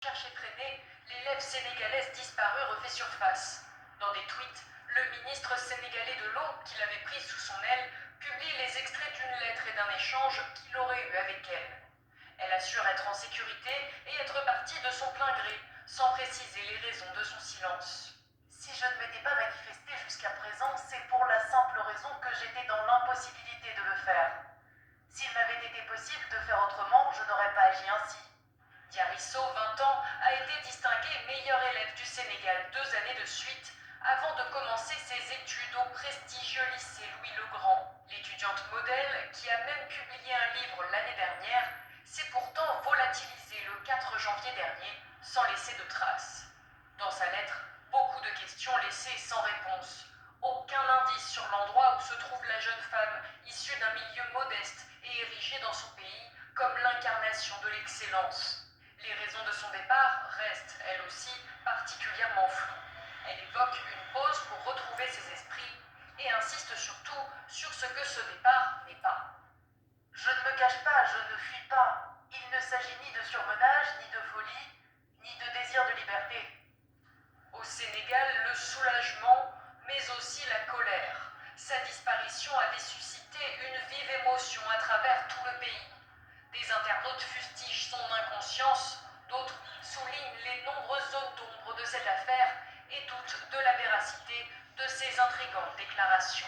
Chercher traîner, l'élève sénégalaise disparue refait surface. Dans des tweets, le ministre sénégalais de l'eau, qu'il avait prise sous son aile, publie les extraits d'une lettre et d'un échange qu'il aurait eu avec elle. Elle assure être en sécurité et être partie de son plein gré, sans préciser les raisons de son silence. Si je ne m'étais pas manifestée jusqu'à présent, c'est pour la simple raison que j'étais dans l'impossibilité de le faire. S'il m'avait été possible de faire autrement, je n'aurais pas agi ainsi. Diarisso, 20 ans, a été distingué meilleur élève du Sénégal 2 années de suite, avant de commencer ses études au prestigieux lycée Louis-le-Grand. L'étudiante modèle, qui a même publié un livre l'année dernière, s'est pourtant volatilisée le 4 janvier dernier, sans laisser de traces. Dans sa lettre, beaucoup de questions laissées sans réponse. Aucun indice sur l'endroit où se trouve la jeune femme, issue d'un milieu modeste et érigée dans son pays comme l'incarnation de l'excellence. Les raisons de son départ restent, elles aussi, particulièrement floues. Elle évoque une pause pour retrouver ses esprits et insiste surtout sur ce que ce départ n'est pas. Je ne me cache pas, je ne fuis pas. Il ne s'agit ni de surmenage, ni de folie, ni de désir de liberté. Au Sénégal, le soulagement, mais aussi la colère. Sa disparition avait suscité une vive émotion à travers tout le pays. Des internautes fustigent son inconscience, d'autres soulignent les nombreuses zones d'ombre de cette affaire et doutent de la véracité de ses intrigantes déclarations.